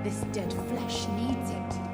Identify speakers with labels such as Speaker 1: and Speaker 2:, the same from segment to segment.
Speaker 1: This dead flesh needs it.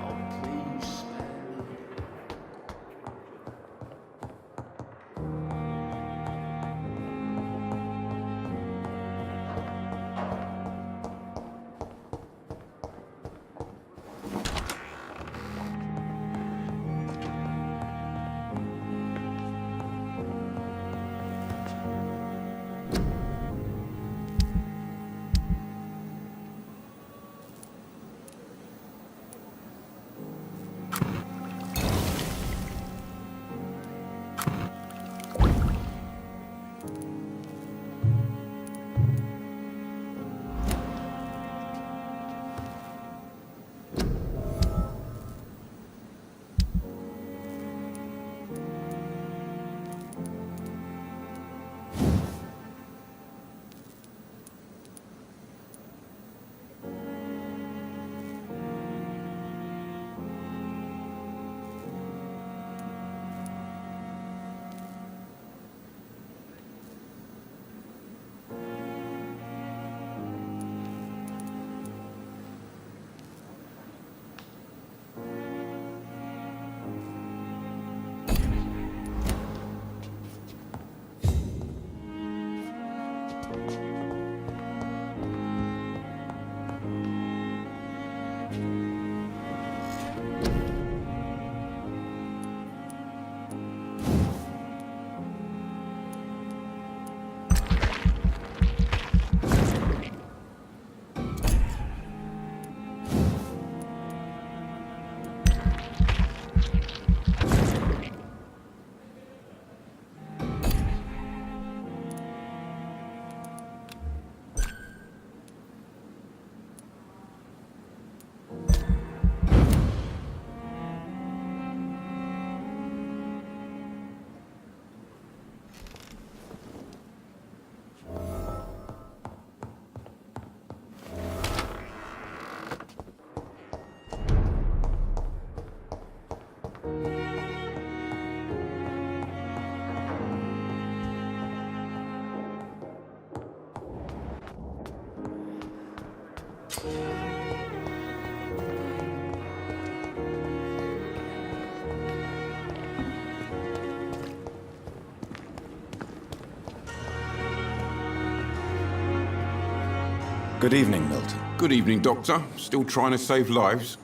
Speaker 2: Good evening, Milton.
Speaker 3: Good evening, Doctor. Still trying to save lives?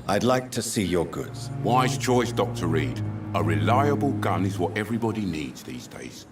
Speaker 2: I'd like to see your goods.
Speaker 3: Wise choice, Dr. Reed. A reliable gun is what everybody needs these days.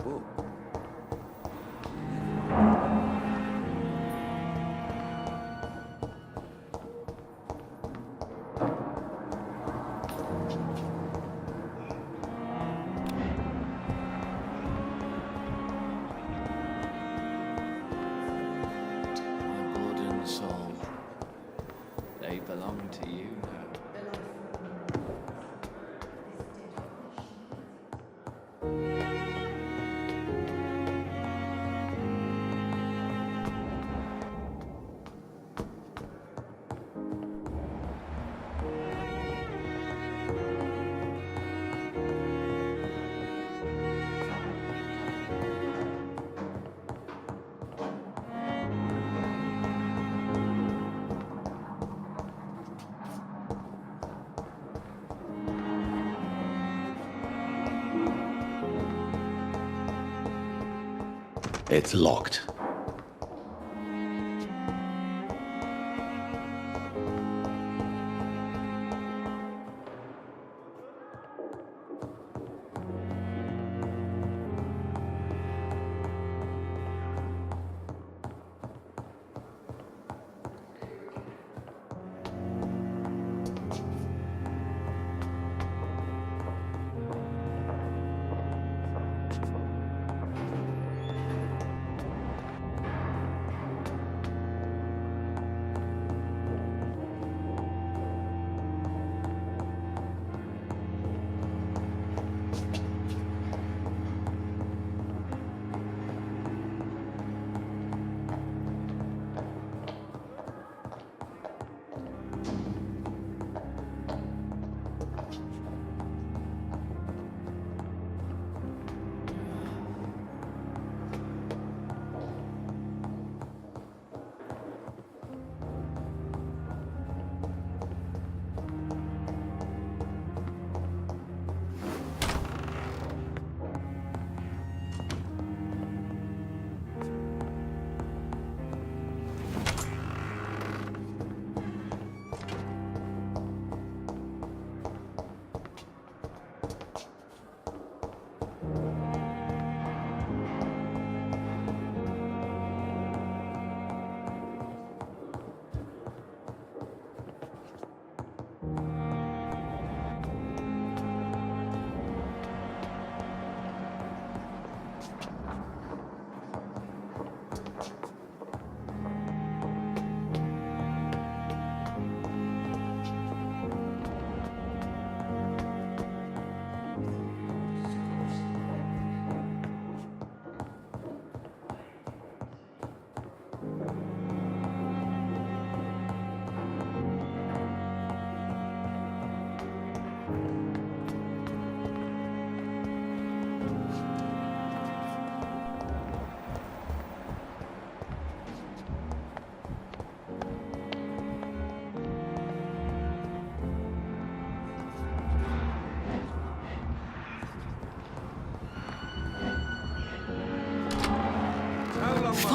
Speaker 3: book.
Speaker 4: My blood and soul, they belong to you now.
Speaker 2: It's locked.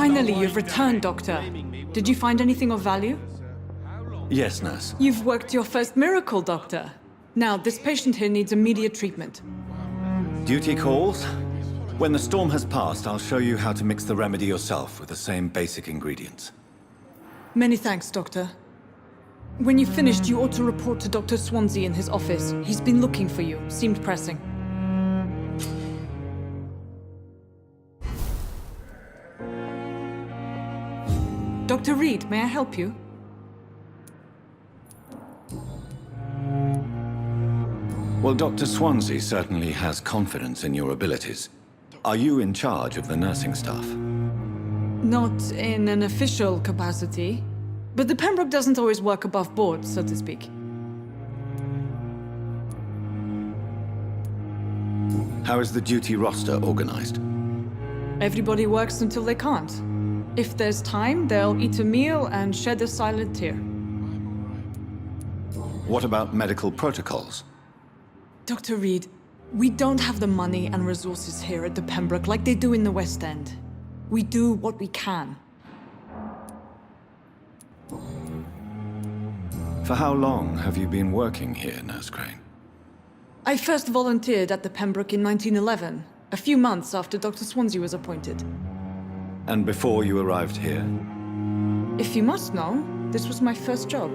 Speaker 5: Finally, you've returned, Doctor. Did you find anything of value?
Speaker 2: Yes, nurse.
Speaker 5: You've worked your first miracle, Doctor. Now, this patient here needs immediate treatment.
Speaker 2: Duty calls. When the storm has passed, I'll show you how to mix the remedy yourself with the same basic ingredients.
Speaker 5: Many thanks, Doctor. When you've finished, you ought to report to Dr. Swansea in his office. He's been looking for you. Seemed pressing. Dr. Reed, may I help you?
Speaker 2: Well, Dr. Swansea certainly has confidence in your abilities. Are you in charge of the nursing staff?
Speaker 5: Not in an official capacity, but the Pembroke doesn't always work above board, so to speak.
Speaker 2: How is the duty roster organized?
Speaker 5: Everybody works until they can't. If there's time, they'll eat a meal and shed a silent tear.
Speaker 2: What about medical protocols?
Speaker 5: Dr. Reed, we don't have the money and resources here at the Pembroke like they do in the West End. We do what we can.
Speaker 2: For how long have you been working here, Nurse Crane?
Speaker 5: I first volunteered at the Pembroke in 1911. A few months after Dr. Swansea was appointed.
Speaker 2: And before you arrived here?
Speaker 5: If you must know, this was my first job.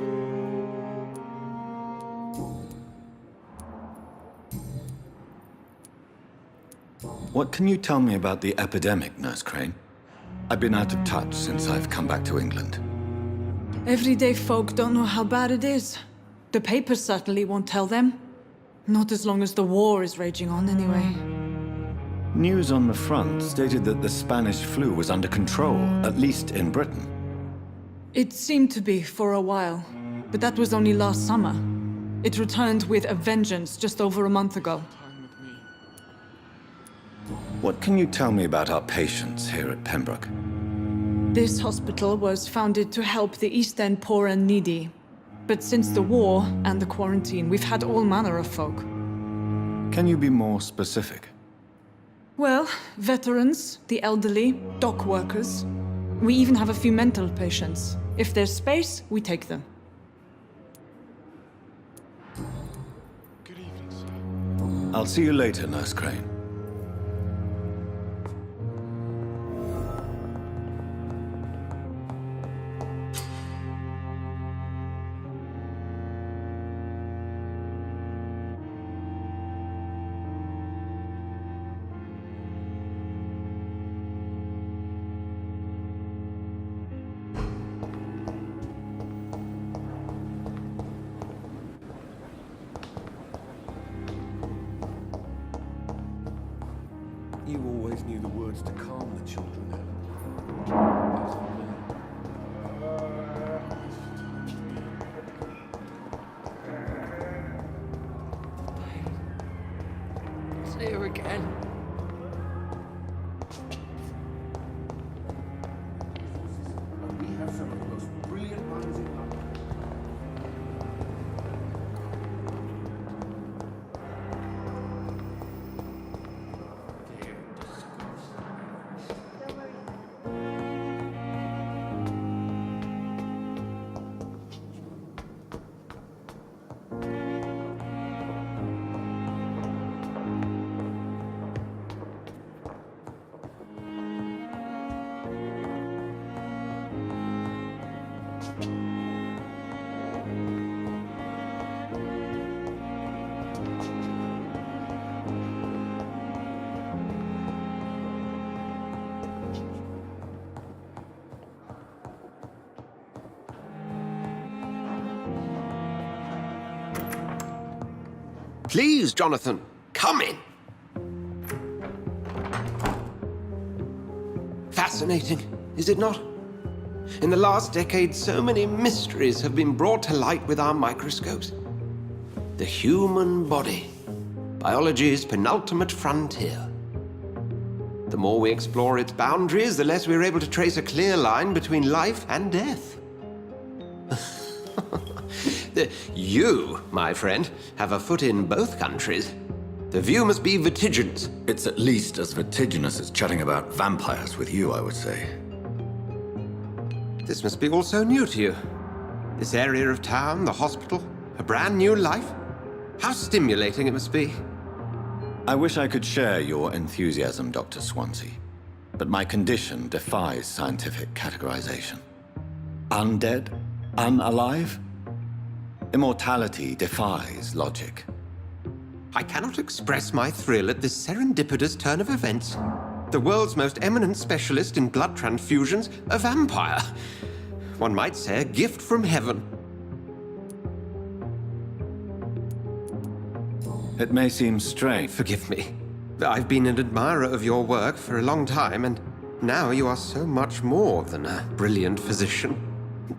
Speaker 2: What can you tell me about the epidemic, Nurse Crane? I've been out of touch since I've come back to England.
Speaker 5: Everyday folk don't know how bad it is. The papers certainly won't tell them. Not as long as the war is raging on, anyway.
Speaker 2: News on the front stated that the Spanish flu was under control, at least in Britain.
Speaker 5: It seemed to be for a while, but that was only last summer. It returned with a vengeance just over a month ago.
Speaker 2: What can you tell me about our patients here at Pembroke?
Speaker 5: This hospital was founded to help the East End poor and needy. But since the war and the quarantine, we've had all manner of folk.
Speaker 2: Can you be more specific?
Speaker 5: Well, veterans, the elderly, dock workers. We even have a few mental patients. If there's space, we take them.
Speaker 6: Good evening, sir.
Speaker 2: I'll see you later, Nurse Crane.
Speaker 7: You always knew the words to calm the children.
Speaker 4: It's here again.
Speaker 7: We have some of the most brilliant minds in London.
Speaker 8: Please, Jonathan, come in. Fascinating, is it not? In the last decade, so many mysteries have been brought to light with our microscopes. The human body, biology's penultimate frontier. The more we explore its boundaries, the less we're able to trace a clear line between life and death. You, my friend, have a foot in both countries. The view must be vertiginous.
Speaker 2: It's at least as vertiginous as chatting about vampires with you, I would say.
Speaker 8: This must be all so new to you. This area of town, the hospital, a brand new life. How stimulating it must be.
Speaker 2: I wish I could share your enthusiasm, Dr. Swansea, but my condition defies scientific categorization. Undead? Unalive? Immortality defies logic.
Speaker 8: I cannot express my thrill at this serendipitous turn of events. The world's most eminent specialist in blood transfusions, a vampire. One might say a gift from heaven.
Speaker 2: It may seem strange.
Speaker 8: Forgive me. I've been an admirer of your work for a long time, and now you are so much more than a brilliant physician.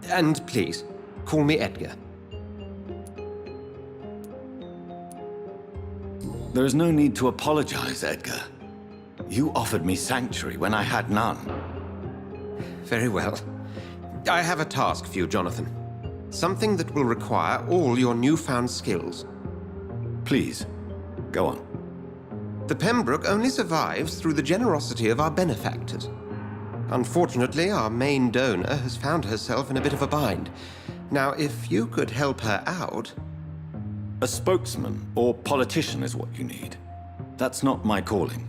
Speaker 8: And please, call me Edgar.
Speaker 2: There is no need to apologize, Edgar. You offered me sanctuary when I had none.
Speaker 8: Very well. I have a task for you, Jonathan. Something that will require all your newfound skills.
Speaker 2: Please, go on.
Speaker 8: The Pembroke only survives through the generosity of our benefactors. Unfortunately, our main donor has found herself in a bit of a bind. Now, if you could help her out...
Speaker 2: A spokesman or politician is what you need. That's not my calling.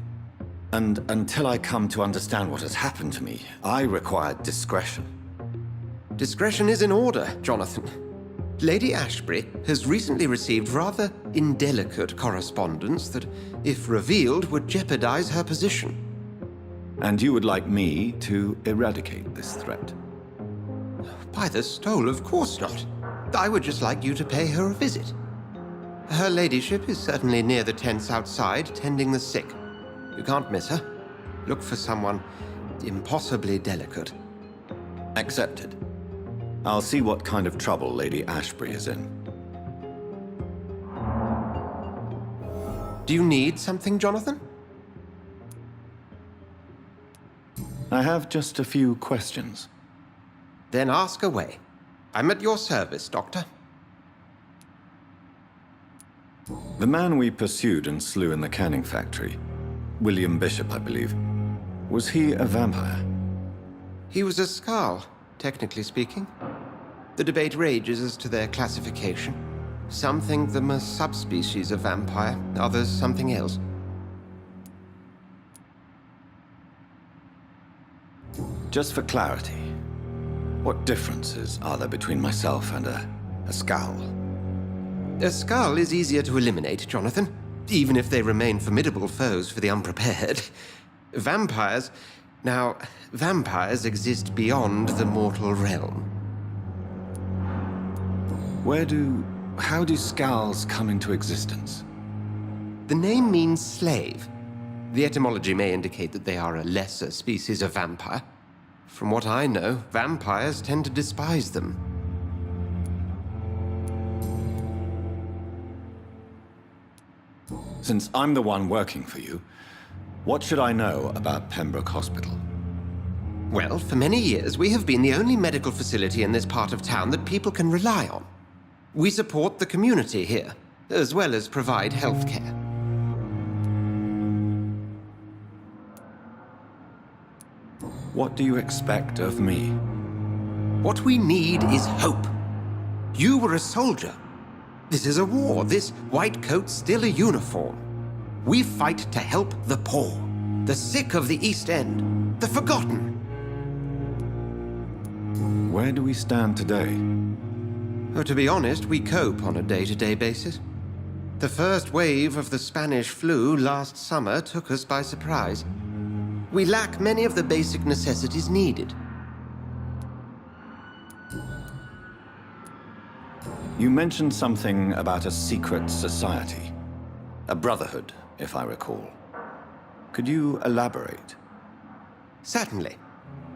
Speaker 2: And until I come to understand what has happened to me, I require discretion.
Speaker 8: Discretion is in order, Jonathan. Lady Ashbury has recently received rather indelicate correspondence that, if revealed, would jeopardize her position.
Speaker 2: And you would like me to eradicate this threat?
Speaker 8: By the stole, of course not. I would just like you to pay her a visit. Her ladyship is certainly near the tents outside, tending the sick. You can't miss her. Look for someone impossibly delicate.
Speaker 2: Accepted. I'll see what kind of trouble Lady Ashbury is in.
Speaker 8: Do you need something, Jonathan?
Speaker 2: I have just a few questions.
Speaker 8: Then ask away. I'm at your service, Doctor.
Speaker 2: The man we pursued and slew in the canning factory, William Bishop, I believe, was he a vampire?
Speaker 8: He was a Skald, technically speaking. The debate rages as to their classification. Some think them a subspecies of vampire, others something else.
Speaker 2: Just for clarity, what differences are there between myself and a Skald?
Speaker 8: A Skald is easier to eliminate, Jonathan, even if they remain formidable foes for the unprepared. Vampires... Now, vampires exist beyond the mortal realm.
Speaker 2: How do Skalds come into existence?
Speaker 8: The name means slave. The etymology may indicate that they are a lesser species of vampire. From what I know, vampires tend to despise them.
Speaker 2: Since I'm the one working for you, what should I know about Pembroke Hospital?
Speaker 8: Well, for many years, we have been the only medical facility in this part of town that people can rely on. We support the community here, as well as provide health care.
Speaker 2: What do you expect of me?
Speaker 8: What we need is hope. You were a soldier. This is a war. This white coat's still a uniform. We fight to help the poor, the sick of the East End, the forgotten.
Speaker 2: Where do we stand today?
Speaker 8: Oh, to be honest, we cope on a day-to-day basis. The first wave of the Spanish flu last summer took us by surprise. We lack many of the basic necessities needed.
Speaker 2: You mentioned something about a secret society. A brotherhood, if I recall. Could you elaborate?
Speaker 8: Certainly.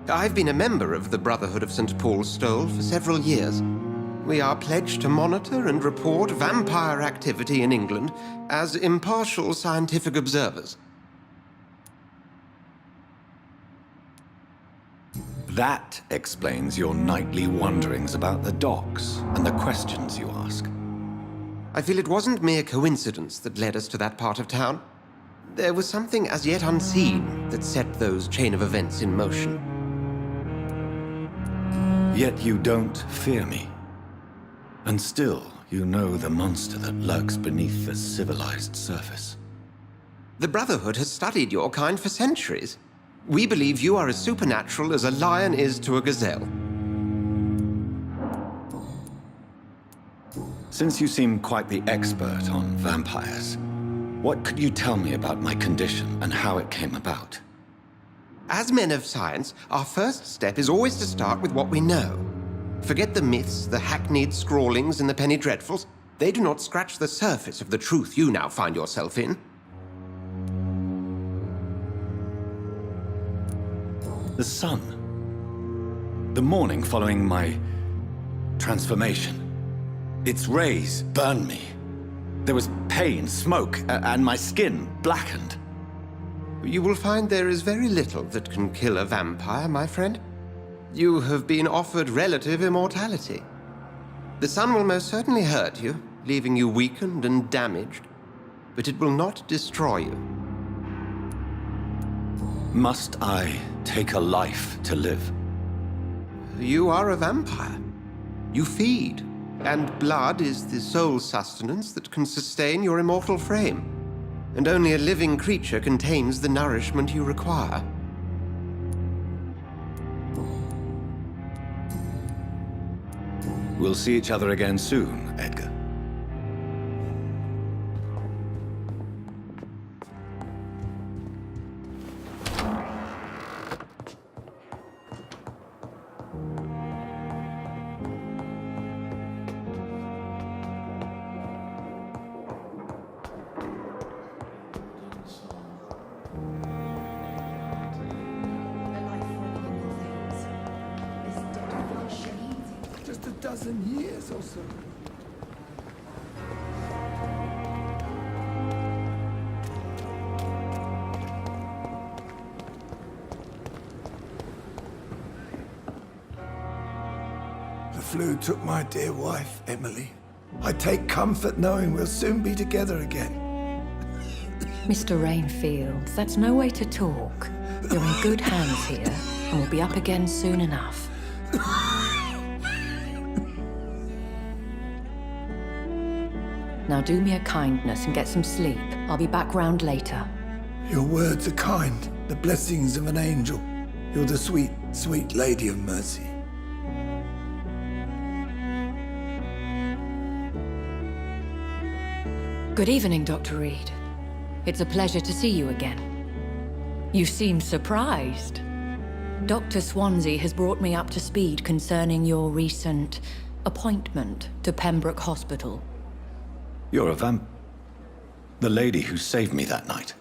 Speaker 8: I've been a member of the Brotherhood of St. Paul's Stole for several years. We are pledged to monitor and report vampire activity in England as impartial scientific observers.
Speaker 2: That explains your nightly wanderings about the docks and the questions you ask.
Speaker 8: I feel it wasn't mere coincidence that led us to that part of town. There was something as yet unseen that set those chain of events in motion.
Speaker 2: Yet you don't fear me. And still, you know the monster that lurks beneath the civilized surface.
Speaker 8: The Brotherhood has studied your kind for centuries. We believe you are as supernatural as a lion is to a gazelle.
Speaker 2: Since you seem quite the expert on vampires, what could you tell me about my condition and how it came about?
Speaker 8: As men of science, our first step is always to start with what we know. Forget the myths, the hackneyed scrawlings, and the penny dreadfuls. They do not scratch the surface of the truth you now find yourself in.
Speaker 2: The sun. The morning following my transformation. Its rays burned me. There was pain, smoke, and my skin blackened.
Speaker 8: You will find there is very little that can kill a vampire, my friend. You have been offered relative immortality. The sun will most certainly hurt you, leaving you weakened and damaged, but it will not destroy you.
Speaker 2: Must I take a life to live?
Speaker 8: You are a vampire. You feed, and blood is the sole sustenance that can sustain your immortal frame. and only a living creature contains the nourishment you require.
Speaker 2: We'll see each other again soon, Edgar.
Speaker 1: The life running in your veins. This dead flesh needs it.
Speaker 7: Just a dozen years or so. The flu took my dear wife, Emily. I take comfort knowing we'll soon be together again.
Speaker 9: Mr. Rainfield, that's no way to talk. You're in good hands here, and we'll be up again soon enough. Now do me a kindness and get some sleep. I'll be back round later.
Speaker 7: Your words are kind, the blessings of an angel. You're the sweet, sweet Lady of Mercy.
Speaker 9: Good evening, Dr. Reed. It's a pleasure to see you again. You seem surprised. Dr. Swansea has brought me up to speed concerning your recent appointment to Pembroke Hospital.
Speaker 2: You're a the lady who saved me that night,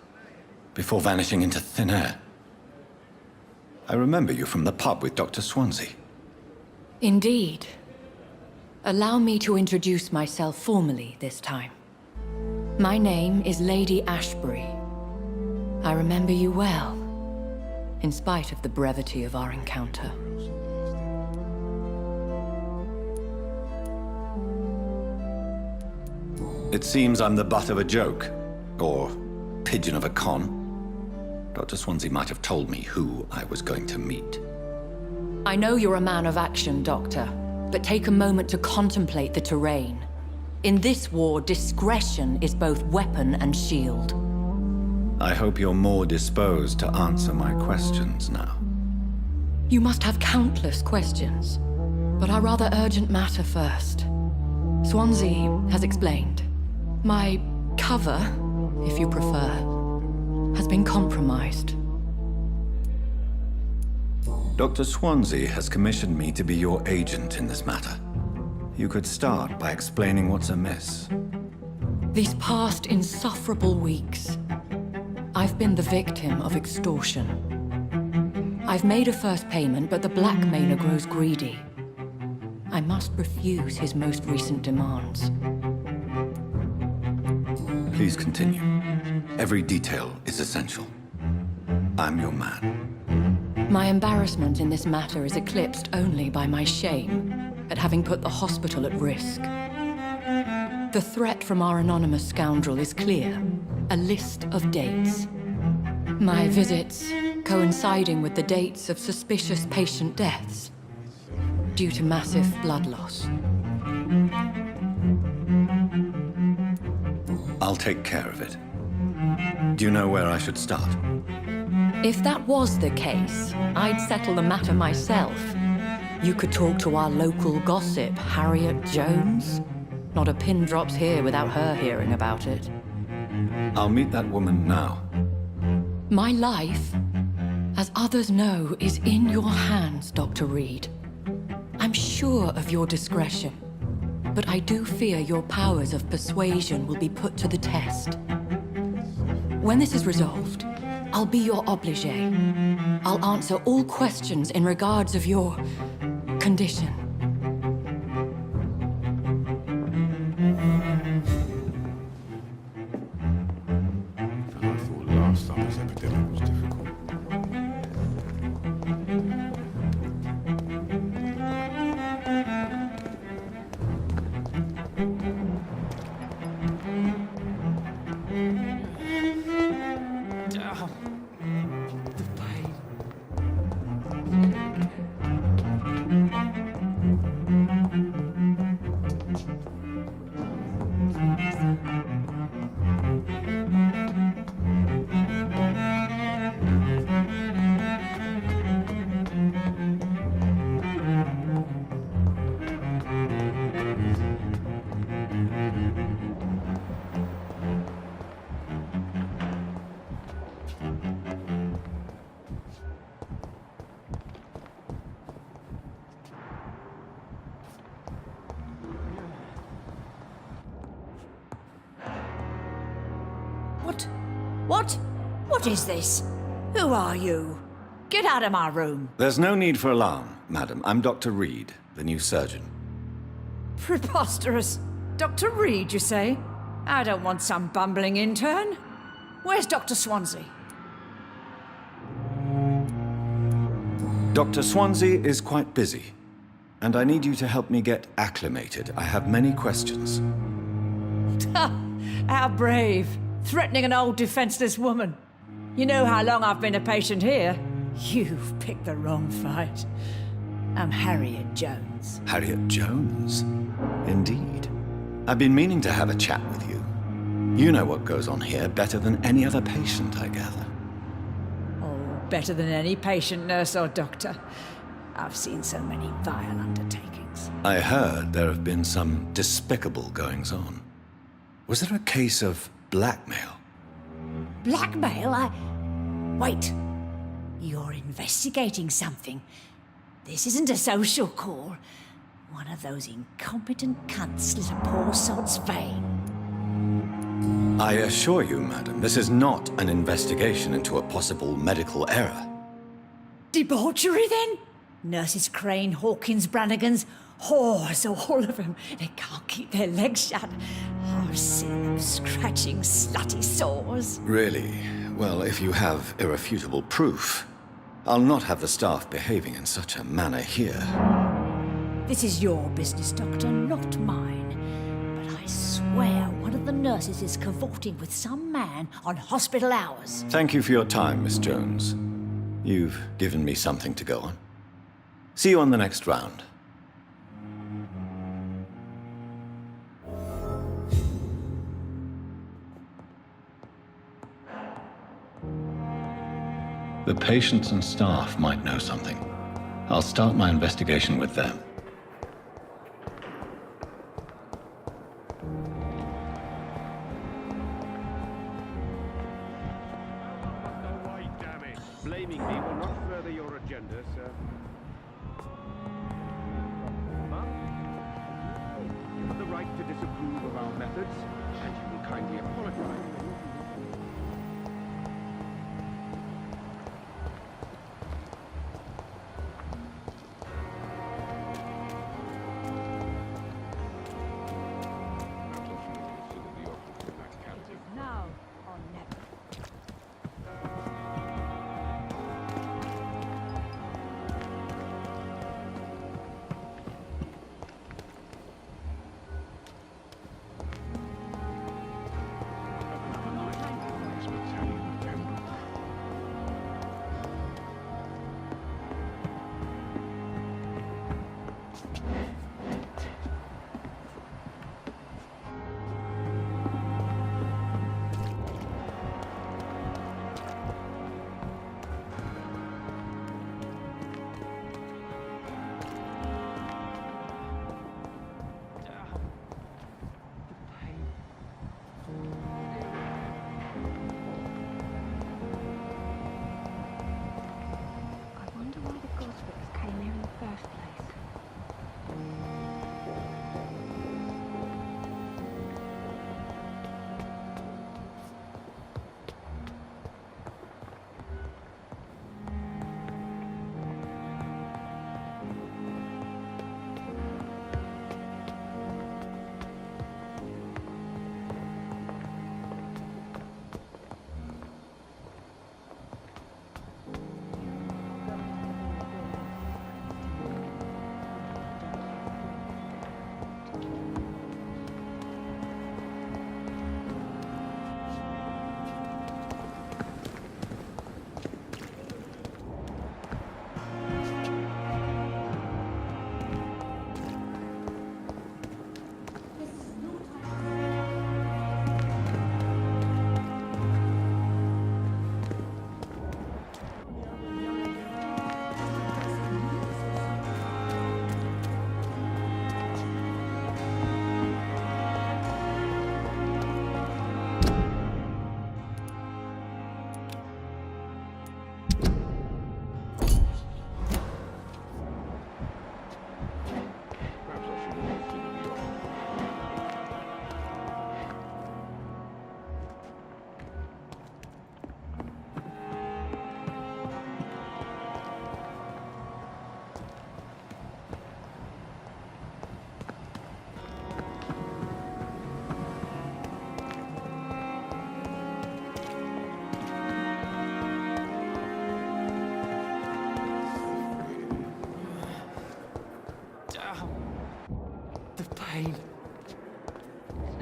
Speaker 2: before vanishing into thin air. I remember you from the pub with Dr. Swansea.
Speaker 9: Indeed. Allow me to introduce myself formally this time. My name is Lady Ashbury. I remember you well, in spite of the brevity of our encounter.
Speaker 2: It seems I'm the butt of a joke, or pigeon of a con. Dr. Swansea might have told me who I was going to meet.
Speaker 9: I know you're a man of action, Doctor, but take a moment to contemplate the terrain. In this war, discretion is both weapon and shield.
Speaker 2: I hope you're more disposed to answer my questions now.
Speaker 9: You must have countless questions, but our rather urgent matter first. Swansea has explained. My cover, if you prefer, has been compromised.
Speaker 2: Dr. Swansea has commissioned me to be your agent in this matter. You could start by explaining what's amiss.
Speaker 9: These past insufferable weeks, I've been the victim of extortion. I've made a first payment, but the blackmailer grows greedy. I must refuse his most recent demands.
Speaker 2: Please continue. Every detail is essential. I'm your man.
Speaker 9: My embarrassment in this matter is eclipsed only by my shame at having put the hospital at risk. The threat from our anonymous scoundrel is clear. A list of dates. My visits coinciding with the dates of suspicious patient deaths due to massive blood loss.
Speaker 2: I'll take care of it. Do you know where I should start?
Speaker 9: If that was the case, I'd settle the matter myself. You could talk to our local gossip, Harriet Jones. Not a pin drops here without her hearing about it.
Speaker 2: I'll meet that woman now.
Speaker 9: My life, as others know, is in your hands, Dr. Reed. I'm sure of your discretion, but I do fear your powers of persuasion will be put to the test. When this is resolved, I'll be your obligé. I'll answer all questions in regards of your condition.
Speaker 3: I thought last summer's epidemic was difficult.
Speaker 10: What? What is this? Who are you? Get out of my room.
Speaker 2: There's no need for alarm, madam. I'm Dr. Reed, the new surgeon.
Speaker 10: Preposterous. Dr. Reed, you say? I don't want some bumbling intern. Where's Dr. Swansea?
Speaker 2: Dr. Swansea is quite busy, and I need you to help me get acclimated. I have many questions.
Speaker 10: How brave. Threatening an old defenseless woman. You know how long I've been a patient here? You've picked the wrong fight. I'm Harriet Jones.
Speaker 2: Harriet Jones? Indeed. I've been meaning to have a chat with you. You know what goes on here better than any other patient, I gather.
Speaker 10: Oh, better than any patient, nurse, or doctor. I've seen so many vile undertakings.
Speaker 2: I heard there have been some despicable goings-on. Was there a case of blackmail?
Speaker 10: Blackmail? Wait. You're investigating something. This isn't a social call. One of those incompetent cunts slit a poor sod's vein.
Speaker 2: I assure you, madam, this is not an investigation into a possible medical error.
Speaker 10: Debauchery, then? Nurses Crane, Hawkins, Brannigans, whores, all of them. They can't keep their legs shut. I've seen them scratching slutty sores.
Speaker 2: Really? Well, if you have irrefutable proof, I'll not have the staff behaving in such a manner here.
Speaker 10: This is your business, Doctor, not mine. But I swear one of the nurses is cavorting with some man on hospital hours.
Speaker 2: Thank you for your time, Miss Jones. You've given me something to go on. See you on the next round. The patients and staff might know something. I'll start my investigation with them.
Speaker 6: Why, damn it. Blaming me will not further your agenda, sir. But you have the right to disapprove of our methods, and you will kindly apologize.
Speaker 10: Now or never.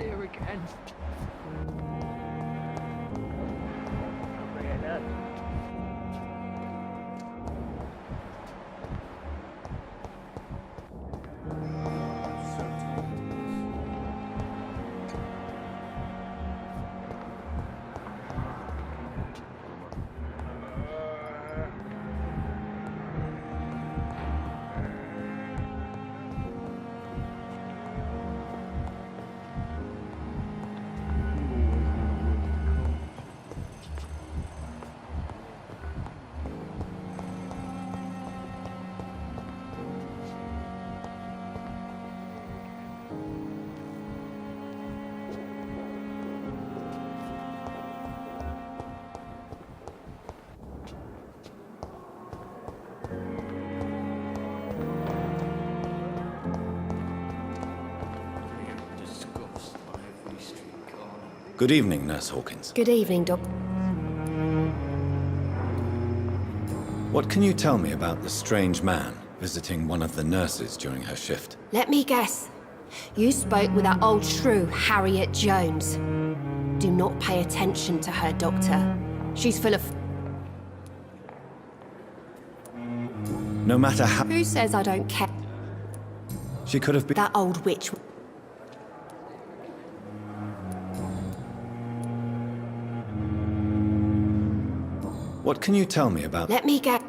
Speaker 4: here again.
Speaker 2: Good evening, Nurse Hawkins.
Speaker 11: Good evening, Doc.
Speaker 2: What can you tell me about the strange man visiting one of the nurses during her shift?
Speaker 11: Let me guess. You spoke with that old shrew, Harriet Jones. Do not pay attention to her, Doctor. She's full of...
Speaker 2: No matter how...
Speaker 11: Who says I don't care?
Speaker 2: She could have been...
Speaker 11: That old witch...
Speaker 2: What can you tell me about...
Speaker 11: Let me guess.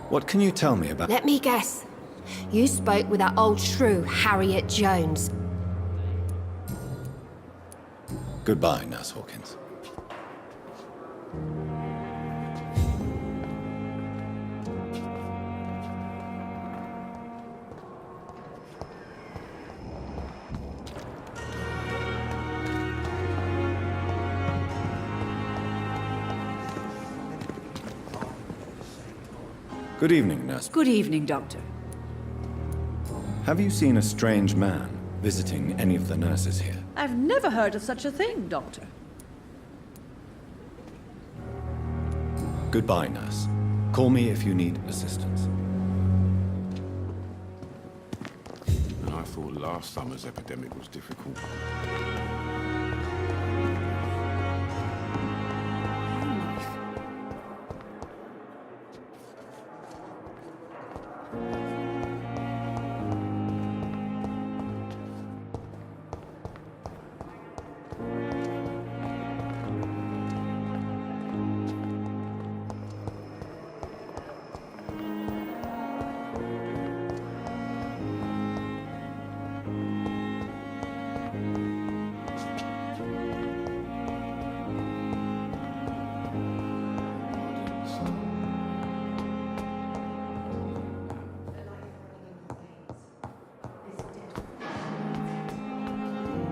Speaker 2: What can you tell me about...
Speaker 11: Let me guess. You spoke with that old shrew, Harriet Jones.
Speaker 2: Goodbye, Nurse Hawkins. Good evening, Nurse.
Speaker 10: Good evening, Doctor.
Speaker 2: Have you seen a strange man visiting any of the nurses here?
Speaker 10: I've never heard of such a thing, Doctor.
Speaker 2: Goodbye, Nurse. Call me if you need assistance.
Speaker 3: And I thought last summer's epidemic was difficult.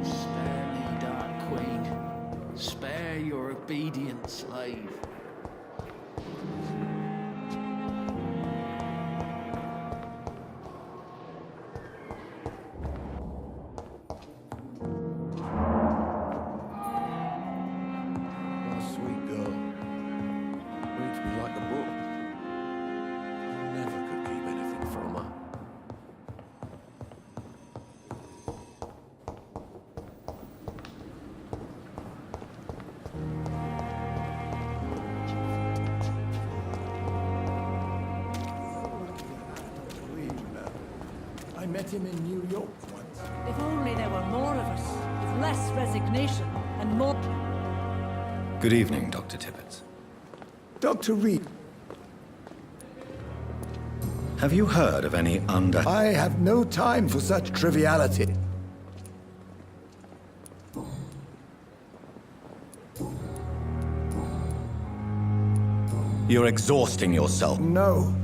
Speaker 4: Spare me, Dark Queen. Spare your obedient slave.
Speaker 7: My sweet girl. Reads me like a book. I never could keep anything from her. I met him in New York once.
Speaker 10: If only there were more of us, with less resignation and more...
Speaker 2: Good evening, Dr. Tibbets.
Speaker 7: Dr. Reed,
Speaker 2: Have you heard of any
Speaker 7: I have no time for such triviality.
Speaker 2: You're exhausting yourself.
Speaker 7: No,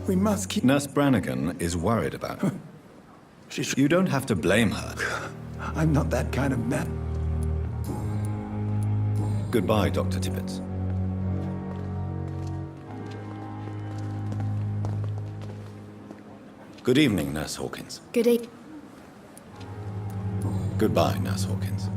Speaker 7: we must keep...
Speaker 2: Nurse Brannigan is worried about her. You don't have to blame her.
Speaker 7: I'm not that kind of man.
Speaker 2: Goodbye, Dr. Tibbets. Good evening, Nurse Hawkins.
Speaker 11: Good evening.
Speaker 2: Goodbye, Nurse Hawkins.